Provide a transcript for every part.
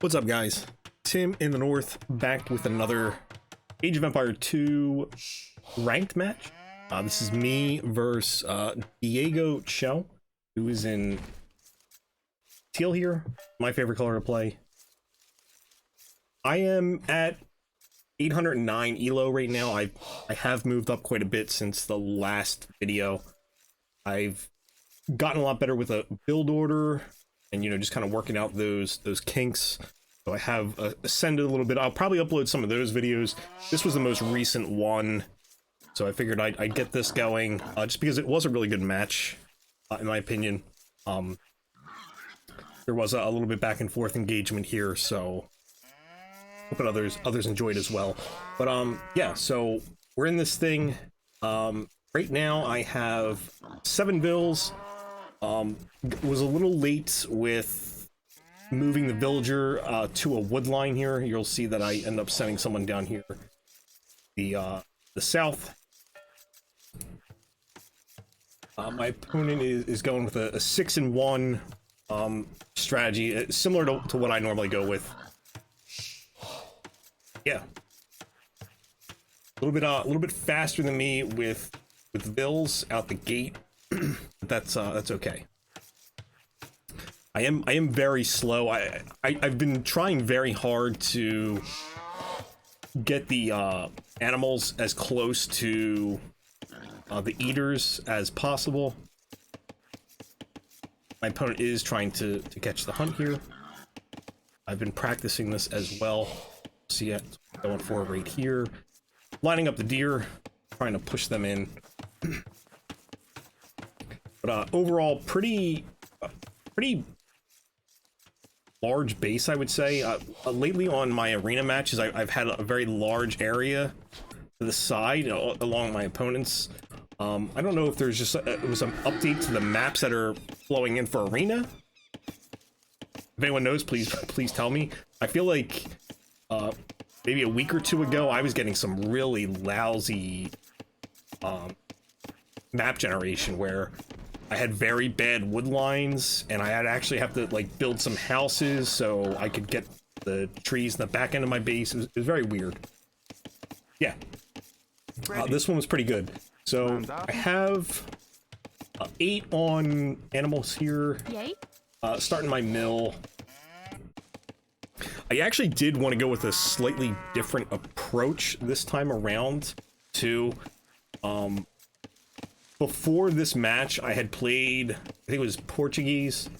What's up, guys? Tim in the North, back with another Age of Empire 2 ranked match. This is me versus Diego Cho, who is in teal here. My favorite color to play. I am at 809 ELO right now. I have moved up quite a bit since the last video. I've gotten a lot better with a build order and, you know, just kind of working out those kinks. So I have ascended a little bit. I'll probably upload some of those videos. This was the most recent one, so I figured I'd get this going, just because it was a really good match, in my opinion. There was a little bit back and forth engagement here, so hoping others enjoyed as well. But yeah, so we're in this thing. Right now I have 7 bills. Was a little late with moving the villager to a wood line here. You'll see that I end up sending someone down here, the south. My opponent is going with a 6-in-1 strategy, similar to what I normally go with. Yeah, a little bit faster than me with bills out the gate. But that's okay. I am very slow. I've been trying very hard to get the animals as close to the eaters as possible. My opponent is trying to catch the hunt here. I've been practicing this as well. See it going for right here, lining up the deer, trying to push them in. But overall, pretty large base, I would say. Lately on my arena matches, I've had a very large area to the side, along my opponents. I don't know if there's just it was an update to the maps that are flowing in for arena. If anyone knows, please tell me. I feel like maybe a week or two ago, I was getting some really lousy map generation where I had very bad wood lines, and I had actually have to like build some houses so I could get the trees in the back end of my base. It was very weird. Yeah, this one was pretty good. So I have 8 on animals here. Starting my mill. I actually did want to go with a slightly different approach this time around too. Before this match, I had played, I think it was Portuguese.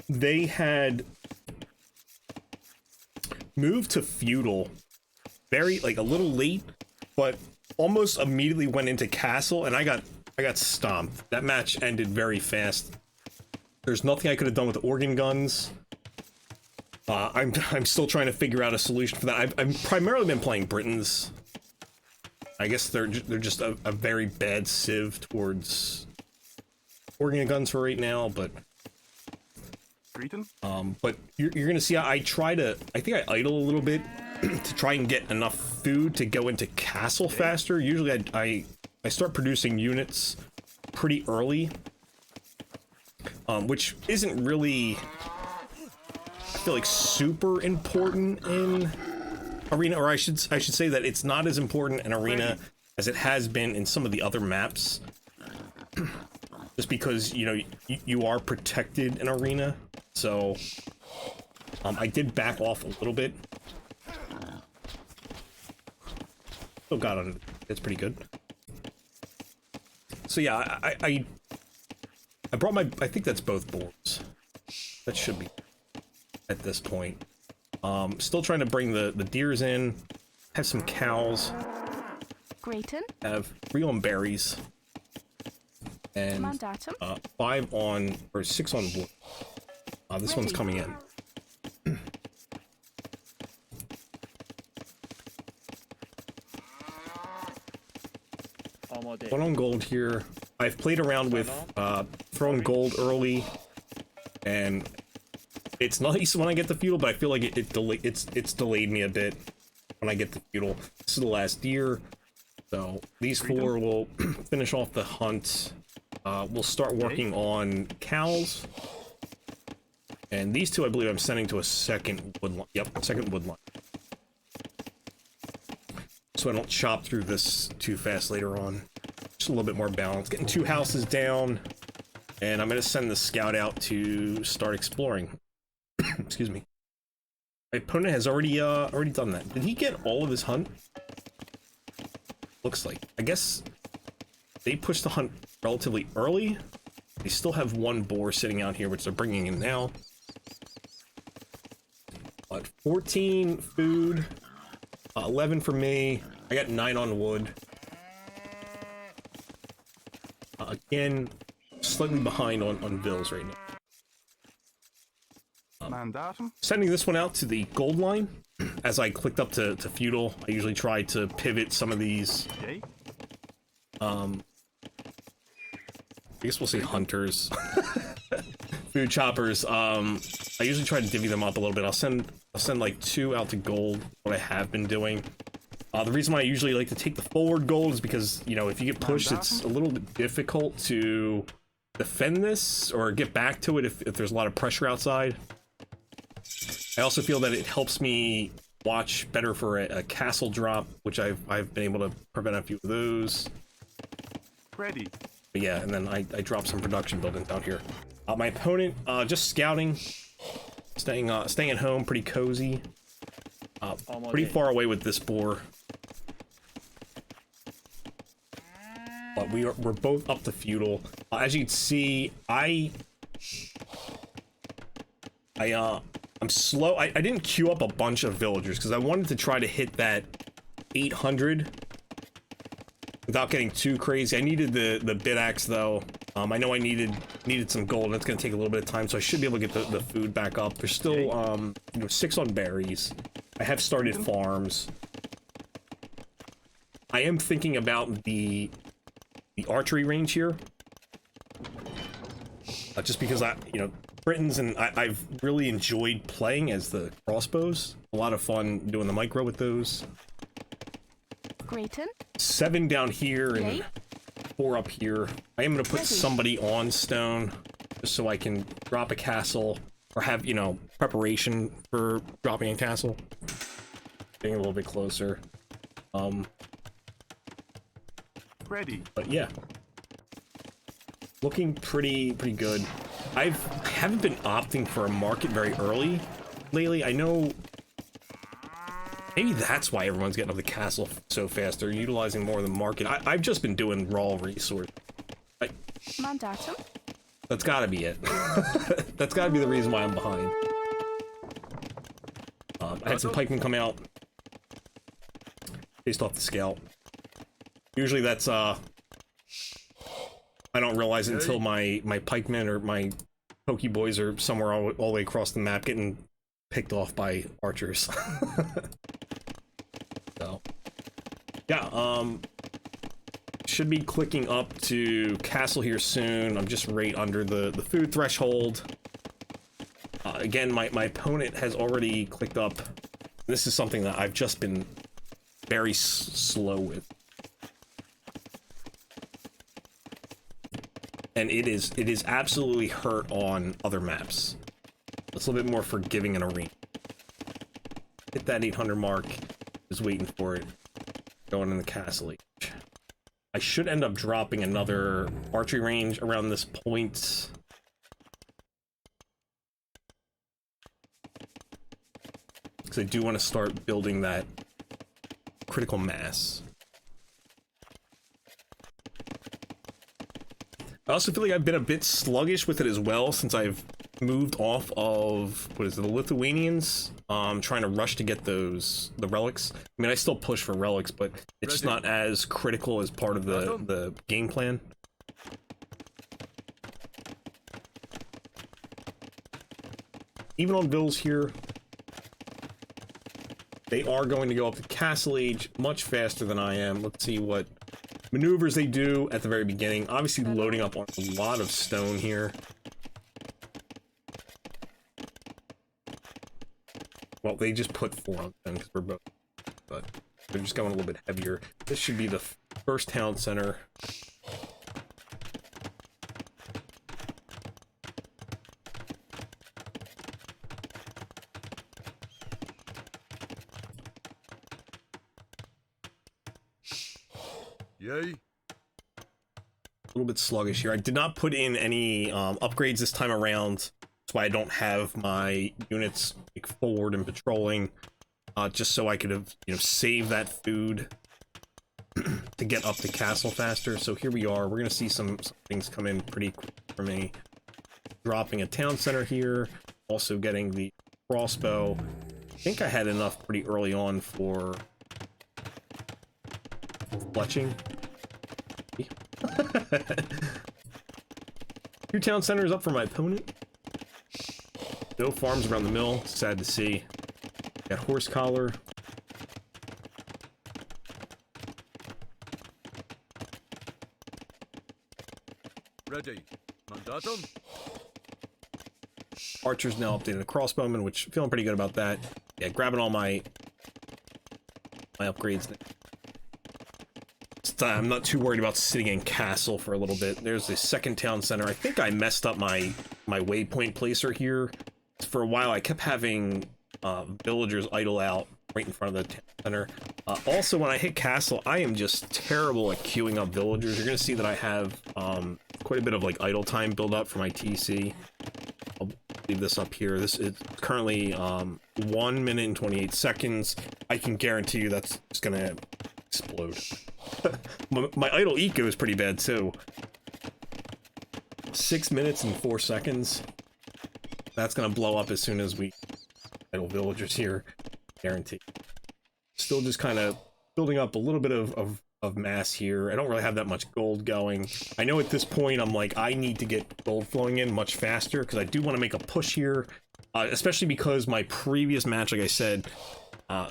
They had moved to feudal, very, like, a little late, but almost immediately went into castle, and I got stomped. That match ended very fast. There's nothing I could have done with the organ guns. I'm still trying to figure out a solution for that. I've primarily been playing Britons. I guess they're just a very bad civ towards organ guns for right now, but but you're gonna see I think I idle a little bit to try and get enough food to go into castle faster. Usually I start producing units pretty early, which isn't really, I feel like, super important in arena, or I should say that it's not as important in arena as it has been in some of the other maps, just because, you know, you are protected in arena. So I did back off a little bit. Still got on it. It's pretty good. So yeah, I brought my, I think that's both boards. That should be at this point. Still trying to bring the deers in. Have some cows. Have 3 on berries. And 5 on, or 6 on wood. This one's coming in. 1 on gold here. I've played around with throwing gold early, and it's nice when I get the feudal, but I feel like it's delayed me a bit when I get the feudal. This is the last deer, so these 4 will finish off the hunt. We'll start working on cows. And these two, I believe I'm sending to a second wood line. Yep, second wood line. So I don't chop through this too fast later on. Just a little bit more balance. Getting 2 houses down. And I'm going to send the scout out to start exploring. Excuse me. My opponent has already done that. Did he get all of his hunt? Looks like. I guess they pushed the hunt relatively early. They still have 1 boar sitting out here, which they're bringing in now. But 14 food. 11 for me. I got 9 on wood. Again, slightly behind on bills right now. Sending this one out to the gold line. As I clicked up to feudal, I usually try to pivot some of these. I guess we'll say hunters. Food choppers. I usually try to divvy them up a little bit. I'll send like 2 out to gold, what I have been doing. The reason why I usually like to take the forward gold is because, you know, if you get pushed, it's a little bit difficult to defend this or get back to it if there's a lot of pressure outside. I also feel that it helps me watch better for a castle drop, which I've been able to prevent a few of those. Ready. But yeah, and then I dropped some production buildings out here. My opponent, just scouting, staying at home, pretty cozy. Pretty far away with this boar. But we're both up to feudal. As you can see, I'm slow. I didn't queue up a bunch of villagers because I wanted to try to hit that 800 without getting too crazy. I needed the bit axe though. I know I needed some gold, and it's gonna take a little bit of time, so I should be able to get the food back up. There's still you know, 6 on berries. I have started farms. I am thinking about the archery range here, just because you know, Britons, and I've really enjoyed playing as the crossbows. A lot of fun doing the micro with those. Grayton? 7 down here and 4 up here. I am going to put somebody on stone just so I can drop a castle or have, you know, preparation for dropping a castle. Getting a little bit closer. Ready. But yeah. Looking pretty good. I haven't been opting for a market very early lately. I know maybe that's why everyone's getting up the castle so fast. They're utilizing more of the market. I've just been doing raw resource. Mandatum? That's gotta be it. That's gotta be the reason why I'm behind. I had some pikemen come out based off the scout. Usually that's I don't realize it until my pikemen or my pokey boys are somewhere all the way across the map getting picked off by archers. So yeah, should be clicking up to castle here soon. I'm just right under the food threshold. Again, my opponent has already clicked up. This is something that I've just been very slow with. And it is absolutely hurt on other maps. It's a little bit more forgiving in arena. Hit that 800 mark. Just waiting for it. Going in the castle age. I should end up dropping another archery range around this point. Because I do want to start building that critical mass. I also feel like I've been a bit sluggish with it as well since I've moved off of, what is it, the Lithuanians? Trying to rush to get the relics. I mean, I still push for relics, but it's just not as critical as part of the game plan. Even on bills here, they are going to go up to Castle Age much faster than I am. Let's see what maneuvers they do at the very beginning. Obviously loading up on a lot of stone here. Well, they just put 4 on them because we're both, but they're just going a little bit heavier. This should be the first town center. Yay. A little bit sluggish here. I did not put in any upgrades this time around. That's why I don't have my units like, forward and patrolling. Just so I could have, saved that food to get up the castle faster. So here we are. We're gonna see some things come in pretty quick for me. Dropping a town center here. Also getting the crossbow. I think I had enough pretty early on for fletching. 2 town centers up for my opponent. No farms around the mill. Sad to see. Got horse collar. Ready. Mandatum. Archer's now updated a crossbowman, which feeling pretty good about that. Yeah, grabbing all my upgrades. I'm not too worried about sitting in castle for a little bit. There's the second town center. I think I messed up my waypoint placer here. For a while, I kept having villagers idle out right in front of the town center. Also, when I hit castle, I am just terrible at queuing up villagers. You're gonna see that I have quite a bit of like idle time build up for my TC. I'll leave this up here. This is currently 1 minute and 28 seconds. I can guarantee you that's just gonna explode. my idle eco is pretty bad too. 6 minutes and 4 seconds. That's gonna blow up as soon as we idle villagers here. Guaranteed. Still just kind of building up a little bit of mass here. I don't really have that much gold going. I know at this point I'm like, I need to get gold flowing in much faster because I do want to make a push here, especially because my previous match, like I said,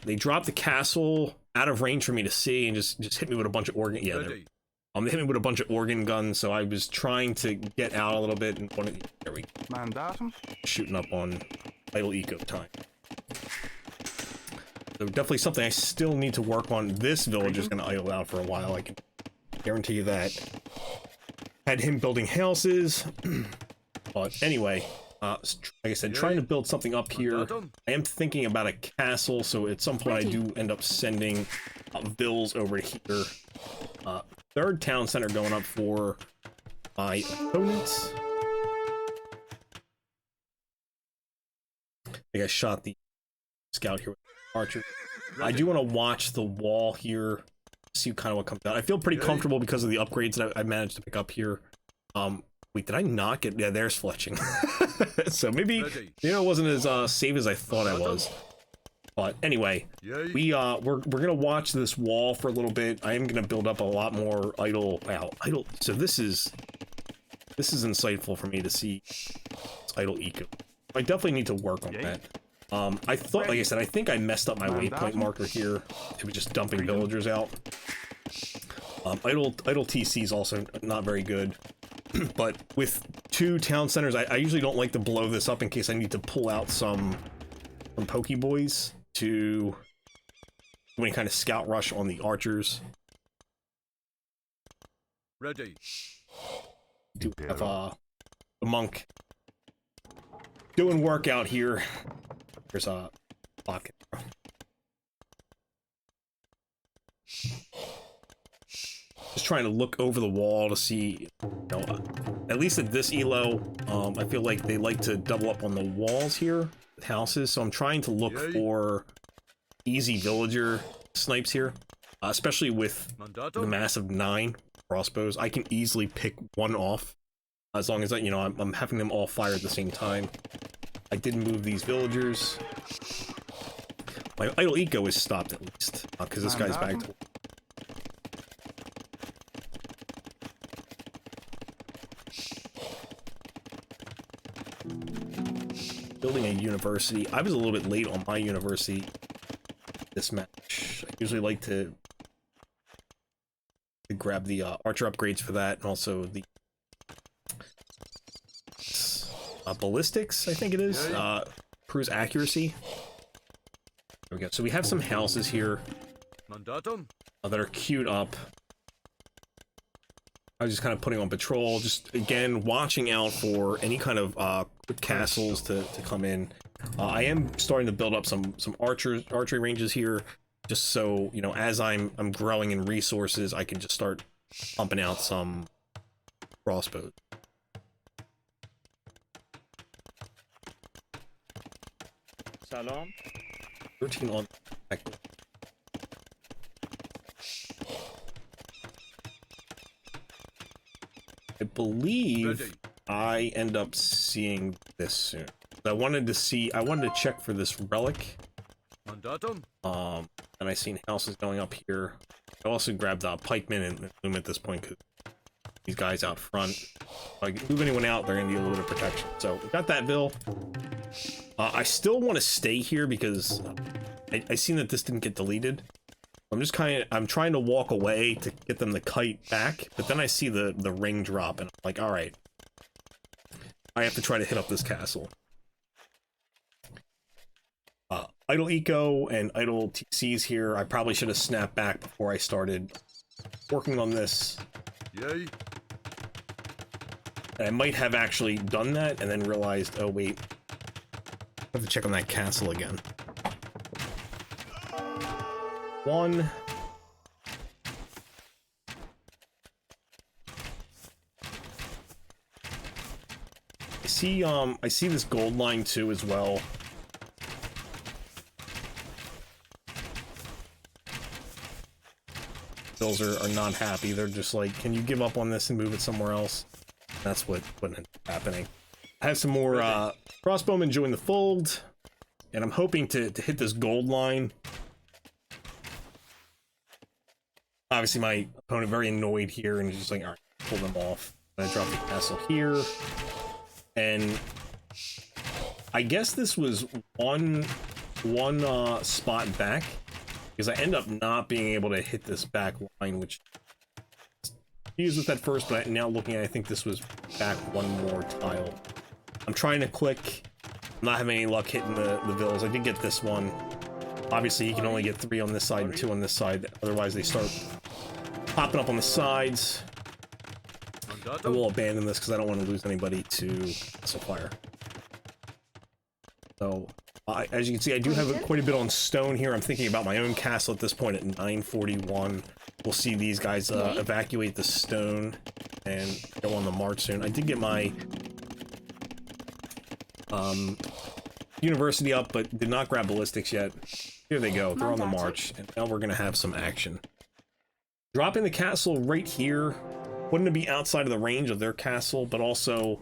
they dropped the castle out of range for me to see and just hit me with a bunch of organ. Yeah, they hit me with a bunch of organ guns, so I was trying to get out a little bit and there we go. Mandatum. Shooting up on idle eco time. So definitely something I still need to work on. This village is going to idle out for a while, I can guarantee you that. Had him building houses, but anyway, like I said, trying to build something up here. I am thinking about a castle, so at some point I do end up sending vills over here. Third town center going up for my opponents. I think I shot the scout here with Archer. I do want to watch the wall here, see kind of what comes out. I feel pretty comfortable because of the upgrades that I managed to pick up here. Wait, did I not get? Yeah, there's fletching. So maybe it wasn't as safe as I thought I was. But anyway, we're gonna watch this wall for a little bit. I am gonna build up a lot more idle. Wow, idle. So this is insightful for me to see idle eco. I definitely need to work on that. I thought, like I said, I think I messed up my waypoint marker here. It was just dumping villagers out. Idle TC is also not very good. But with 2 town centers, I usually don't like to blow this up in case I need to pull out some pokeboys to do any kind of scout rush on the archers. Ready. Do have the monk doing work out here. There's a pocket. Just trying to look over the wall to see, at least at this ELO, I feel like they like to double up on the walls here with houses, so I'm trying to look for easy villager snipes here, especially with the massive 9 crossbows. I can easily pick one off as long as I'm having them all fire at the same time. I did move these villagers. My idle eco is stopped at least, because this guy's back to. Building a university. I was a little bit late on my university this match. I usually like to grab the archer upgrades for that, and also the ballistics, I think it is. Cruise accuracy. There we go. So we have some houses here that are queued up. I was just kind of putting on patrol, just again watching out for any kind of quick castles to come in. I am starting to build up some archery ranges here. just so, you know, as I'm growing in resources, I can just start pumping out some crossbows. Salam. 13 on. I believe Ready. I end up seeing this soon. I wanted to check for this relic. Mandatum. And I seen houses going up here. I also grabbed pikemen and loom at this point because these guys out front. If I move anyone out, they're gonna need a little bit of protection. So we got that bill. I still want to stay here because I seen that this didn't get deleted. I'm trying to walk away to get them to kite back, but then I see the ring drop and I'm like, all right, I have to try to hit up this castle. Idle eco and idle TCs here. I probably should have snapped back before I started working on this. Yay. And I might have actually done that and then realized, oh wait, I have to check on that castle again. One. I see this gold line too as well. Bills are not happy. They're just like, can you give up on this and move it somewhere else? That's what ended up happening. I have some more crossbowmen join the fold, and I'm hoping to hit this gold line. Obviously, my opponent very annoyed here, and he's just like, all right, pull them off. I'm gonna drop the castle here, and I guess this was one spot back, because I end up not being able to hit this back line, which I used with that first, but now looking at it, I think this was back one more tile. I'm trying to click. I'm not having any luck hitting the villas. I did get this one. Obviously, you can only get 3 on this side and 2 on this side. Otherwise, they start popping up on the sides. I will abandon this because I don't want to lose anybody to missile fire. So, as you can see, I do have quite a bit on stone here. I'm thinking about my own castle at this point at 941. We'll see these guys evacuate the stone and go on the march soon. I did get my university up, but did not grab ballistics yet. Here they go. They're on the march, and now we're going to have some action. Dropping the castle right here. Wouldn't it be outside of the range of their castle, but also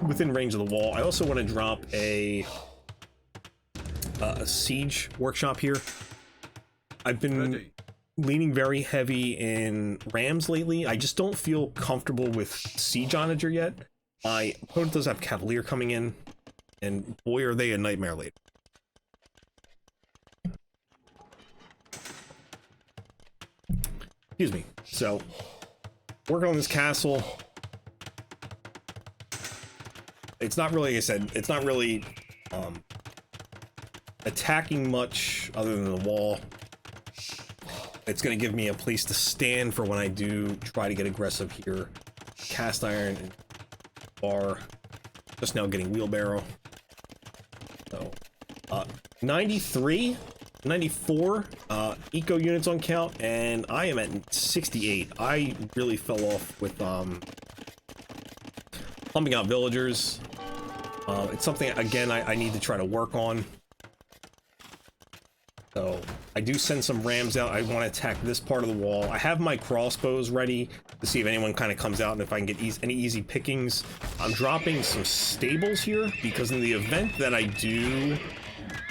within range of the wall. I also want to drop a siege workshop here. I've been leaning very heavy in rams lately. I just don't feel comfortable with siege onager yet. My opponent does have cavalier coming in, and boy are they a nightmare later. Excuse me. So, working on this castle. It's not really, like I said, it's not really attacking much other than the wall. It's going to give me a place to stand for when I do try to get aggressive here. Cast iron and bar. Just now getting wheelbarrow. So, 93, 94 eco units on count, and I am at 68. I really fell off with pumping out villagers. It's something, again, I need to try to work on. So, I do send some rams out. I want to attack this part of the wall. I have my crossbows ready to see if anyone kind of comes out and if I can get any easy pickings. I'm dropping some stables here because in the event that I do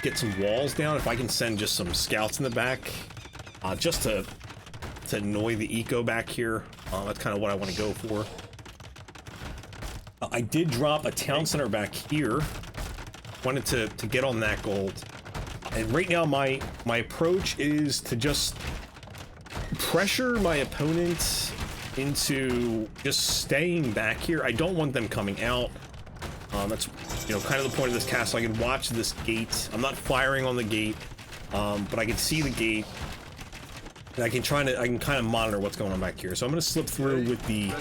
get some walls down, if I can send just some scouts in the back, just to annoy the eco back here, that's kind of what I want to go for. I did drop a town center back here. Wanted to get on that gold. And right now my approach is to just pressure my opponents into just staying back here. I don't want them coming out. That's, you know, kind of the point of this castle. I can watch this gate. I'm not firing on the gate, but I can see the gate. And I can kind of monitor what's going on back here. So I'm going to slip through with the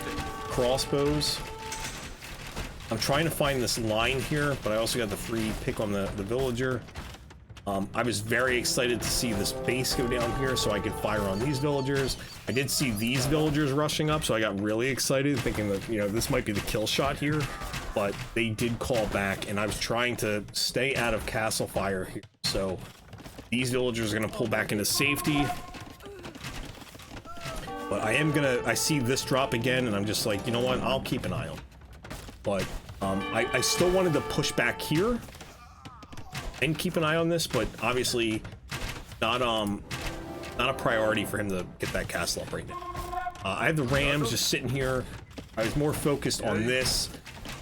crossbows. I'm trying to find this line here, but I also got the free pick on the villager. I was very excited to see this base go down here so I could fire on these villagers. I did see these villagers rushing up, so I got really excited, thinking that, you know, this might be the kill shot here. But they did call back, and I was trying to stay out of castle fire here. So these villagers are going to pull back into safety. But I see this drop again, and I'm just like, you know what, I'll keep an eye on it. But I still wanted to push back here and keep an eye on this, but obviously not a priority for him to get that castle up right now. I have the rams just sitting here. I was more focused on this.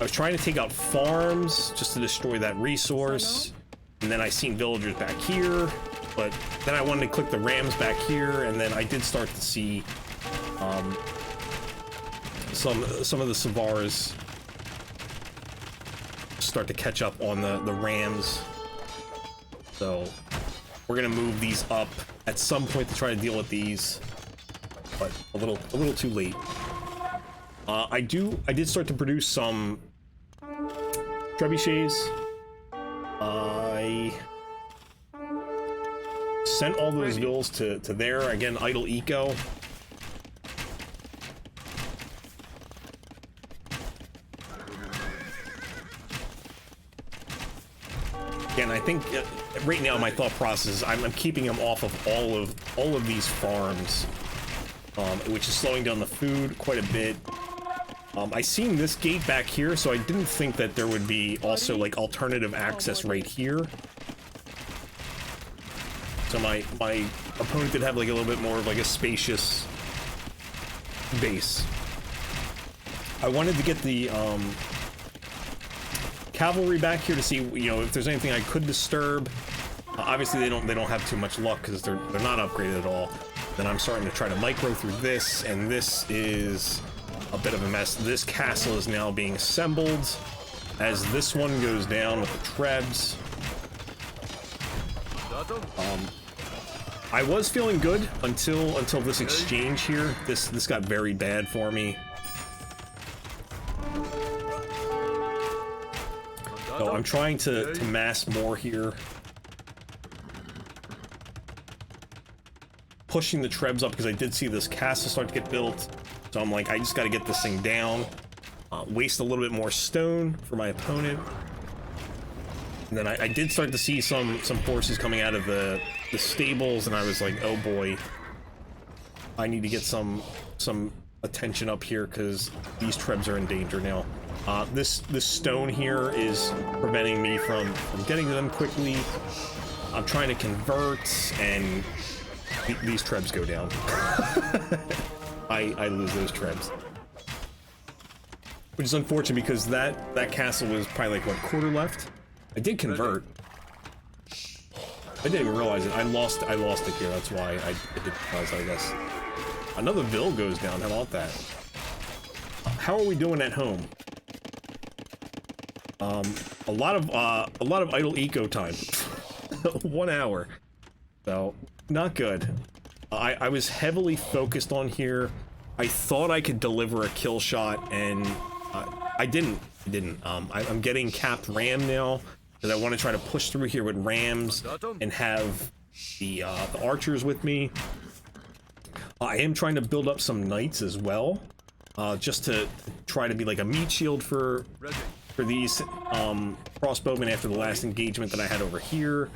I was trying to take out farms just to destroy that resource, and then I seen villagers back here, but then I wanted to click the rams back here, and then I did start to see some of the Savars start to catch up on the rams. So we're gonna move these up at some point to try to deal with these, but a little too late. I did start to produce some trebuchets. I sent all those vills to there. Again, idle eco. Again, I think right now my thought process is I'm keeping them off of all of these farms, which is slowing down the food quite a bit. I seen this gate back here, so I didn't think that there would be also like alternative access right here. So my opponent did have like a little bit more of like a spacious base. I wanted to get the cavalry back here to see, you know, if there's anything I could disturb. Obviously they don't have too much luck because they're not upgraded at all. Then I'm starting to try to micro through this, and this is a bit of a mess. This castle is now being assembled as this one goes down with the trebs. I was feeling good until this exchange here. This got very bad for me. So I'm trying to mass more here. Pushing the trebs up because I did see this castle start to get built. So I'm like, I just got to get this thing down. Waste a little bit more stone for my opponent. And then I did start to see some forces coming out of the stables, and I was like, oh boy. I need to get some attention up here because these trebs are in danger now. This stone here is preventing me from getting to them quickly. I'm trying to convert, and these trebs go down. I lose those trebs, which is unfortunate because that castle was probably like what, quarter left. I did convert. I didn't even realize it. I lost it here. That's why I didn't realize, I guess. Another Vill goes down. How about that? How are we doing at home? A lot of idle eco time. 1 hour. So not good. I was heavily focused on here. I thought I could deliver a kill shot, and I didn't. I'm getting capped ram now because I want to try to push through here with rams and have the archers with me. I am trying to build up some knights as well, just to try to be like a meat shield for these crossbowmen after the last engagement that I had over here.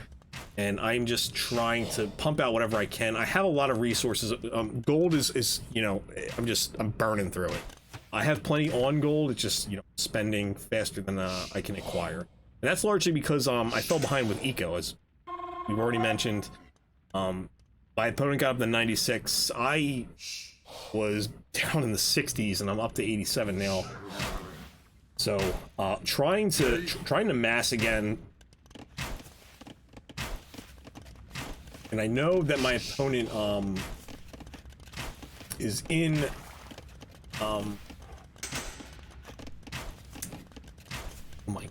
And I'm just trying to pump out whatever I can. I have a lot of resources. Gold is you know, I'm burning through it. I have plenty on gold. It's just, you know, spending faster than I can acquire. And that's largely because I fell behind with eco, as we've already mentioned. My opponent got up to 96. I was down in the 60s, and I'm up to 87 now. So trying to mass again. And I know that my opponent is in oh my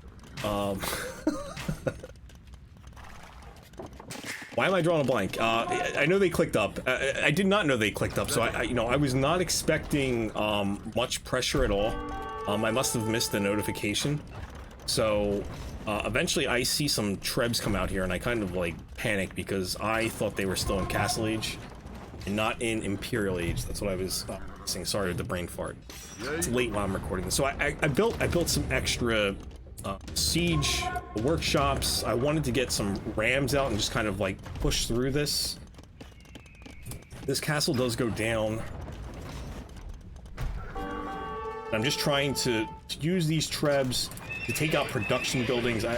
why am I drawing a blank? I know they clicked up. I did not know they clicked up, so I was not expecting much pressure at all. I must have missed the notification. So Eventually I see some trebs come out here, and I kind of like panic because I thought they were still in Castle Age and not in Imperial Age. That's what I was saying. Sorry, the brain fart. It's late while I'm recording this. So I built some extra siege workshops. I wanted to get some rams out and just kind of like push through this. This castle does go down. I'm just trying to use these trebs to take out production buildings. I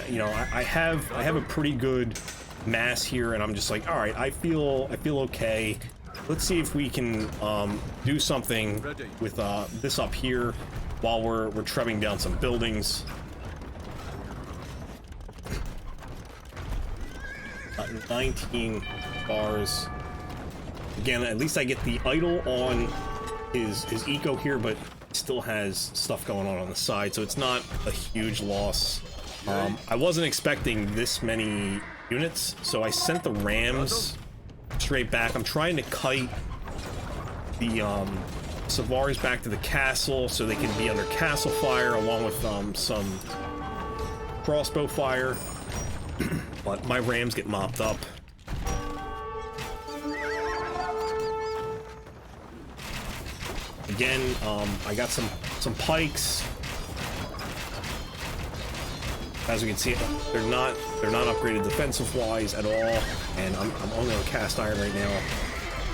have a pretty good mass here, and I'm just like, all right, I feel okay. Let's see if we can do something with this up here while we're trebbing down some buildings. 19 bars. Again, at least I get the idle on his eco here, but still has stuff going on the side, so it's not a huge loss. I wasn't expecting this many units, so I sent the rams straight back. I'm trying to kite the Savaris back to the castle so they can be under castle fire, along with some crossbow fire. But my rams get mopped up. Again, I got some pikes. As we can see, they're not upgraded defensive wise at all, and I'm only on cast iron right now.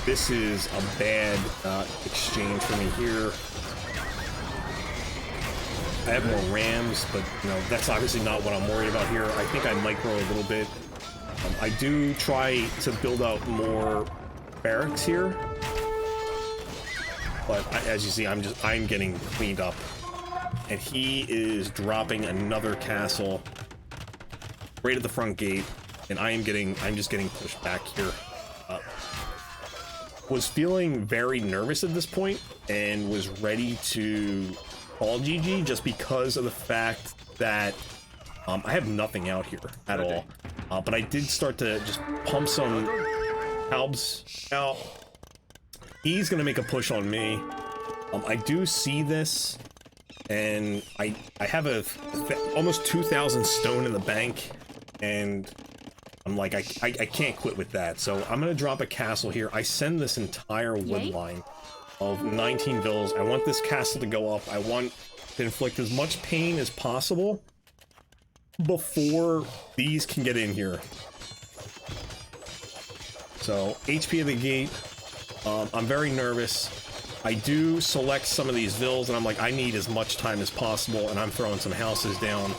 This is a bad exchange for me here. I have more rams, but that's obviously not what I'm worried about here. I think I micro a little bit. I do try to build out more barracks here, but as you see, I'm getting cleaned up, and he is dropping another castle right at the front gate, and I'm just getting pushed back here. Was feeling very nervous at this point and was ready to call GG just because of the fact that I have nothing out here at all. But I did start to just pump some halbs out. He's gonna make a push on me. I do see this, and I have almost 2,000 stone in the bank, and I'm like, I can't quit with that. So I'm gonna drop a castle here. I send this entire wood line of 19 villas. I want this castle to go up. I want to inflict as much pain as possible before these can get in here. So HP of the gate. I'm very nervous. I do select some of these villas, and I'm like, I need as much time as possible, and I'm throwing some houses down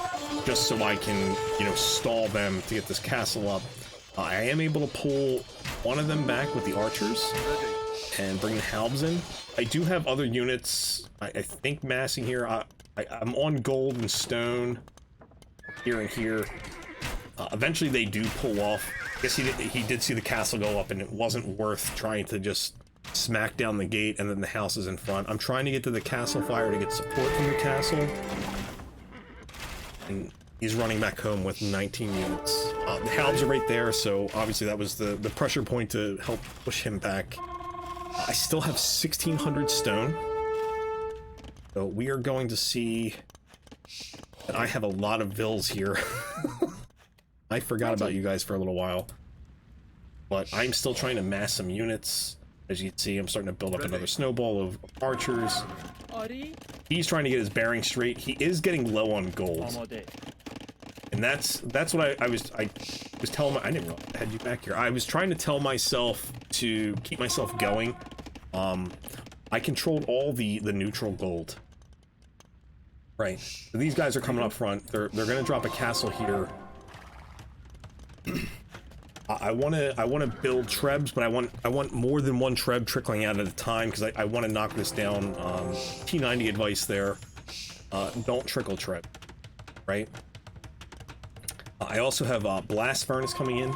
just so I can, stall them to get this castle up. I am able to pull one of them back with the archers and bring the halbs in. I do have other units, I think, massing here. I'm on gold and stone here and here. Eventually they do pull off. I guess he did see the castle go up, and it wasn't worth trying to just smack down the gate and then the house is in front. I'm trying to get to the castle fire to get support from the castle, and he's running back home with 19 units. The halbs are right there, so obviously that was the pressure point to help push him back. I still have 1,600 stone, so we are going to see that I have a lot of vills here. I forgot about you guys for a little while, but I'm still trying to mass some units. As you can see, I'm starting to build up another snowball of archers. He's trying to get his bearing straight. He is getting low on gold, and that's what I was telling I didn't know I had you back here. I was trying to tell myself to keep myself going. I controlled all the neutral gold. Right. So these guys are coming up front. They're gonna drop a castle here. I want to build trebs, but I want more than one treb trickling out at a time, because I want to knock this down. T90 advice there. Don't trickle treb, right? I also have blast furnace coming in.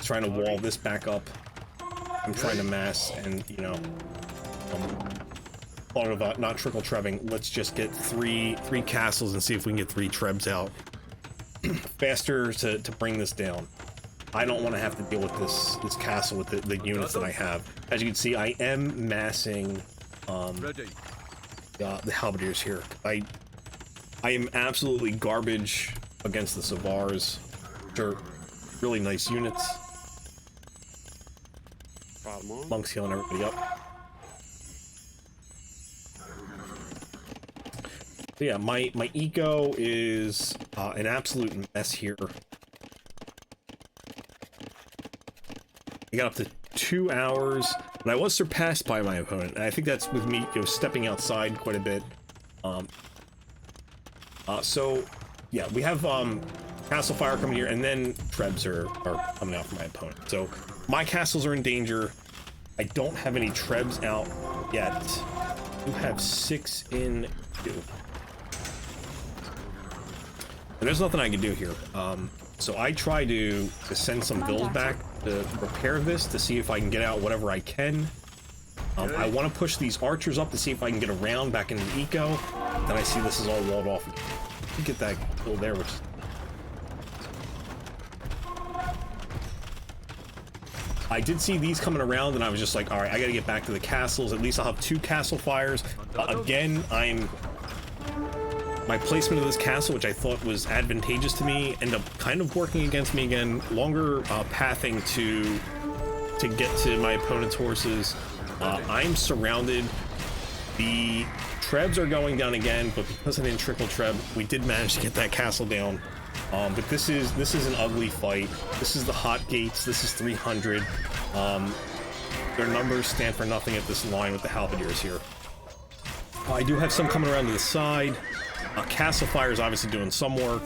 Trying to wall this back up. I'm trying to mass, and thought of not trickle trebbing. Let's just get three castles and see if we can get 3 trebs out. Faster to bring this down. I don't want to have to deal with this castle with the units that I have. As you can see, I am massing the halberdiers here. I am absolutely garbage against the Savars. They're really nice units. Monks healing everybody up. So yeah, my eco is an absolute mess here. I got up to 2 hours, but I was surpassed by my opponent. And I think that's with me, stepping outside quite a bit. So yeah, we have castle fire coming here, and then trebs are coming out for my opponent. So my castles are in danger. I don't have any trebs out yet. You have 6 in queue. And there's nothing I can do here. So I try to send some bills back to repair this, to see if I can get out whatever I can. I want to push these archers up to see if I can get around back into the eco. Then I see this is all walled off. Get that kill there, which... I did see these coming around, and I was just like, alright, I gotta get back to the castles. At least I'll have 2 castle fires. Again, my placement of this castle, which I thought was advantageous to me, ended up kind of working against me again. Longer pathing to get to my opponent's horses. I'm surrounded. The trebs are going down again, but because I didn't trickle treb, we did manage to get that castle down. But this is an ugly fight. This is the hot gates. This is 300. Their numbers stand for nothing at this line with the halberdiers here. I do have some coming around to the side. Castle fire is obviously doing some work,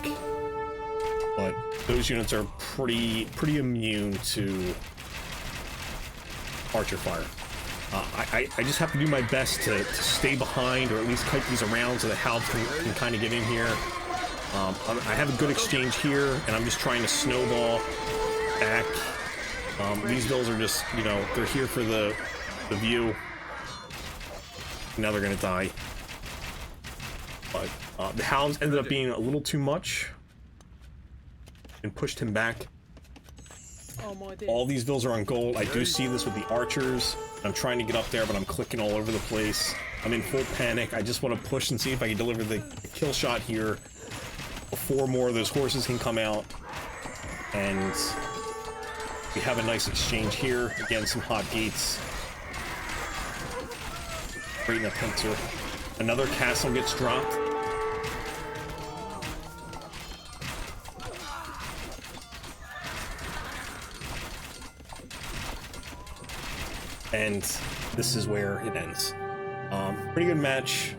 but those units are pretty immune to archer fire. I just have to do my best to stay behind, or at least kite these around so the halbs can kind of get in here. I have a good exchange here, and I'm just trying to snowball back. These bills are just, they're here for the view. Now they're gonna die. But the hounds ended up being a little too much and pushed him back. All these bills are on gold. I do see this with the archers. I'm trying to get up there, but I'm clicking all over the place. I'm in full panic. I just want to push and see if I can deliver the kill shot here before more of those horses can come out. And we have a nice exchange here. Again, some hot gates. Great enough pincer. Another castle gets dropped. And this is where it ends. Pretty good match.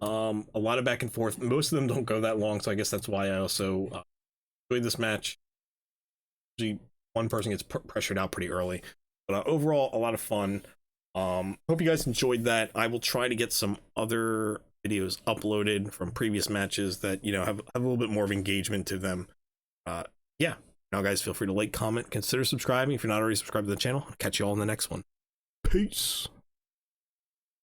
A lot of back and forth. Most of them don't go that long, so I guess that's why I also enjoyed this match. Usually one person gets pressured out pretty early. But overall, a lot of fun. Hope you guys enjoyed that. I will try to get some other videos uploaded from previous matches that, have a little bit more of engagement to them. Yeah. Now, guys, feel free to like, comment, consider subscribing if you're not already subscribed to the channel. I'll catch you all in the next one. Peace.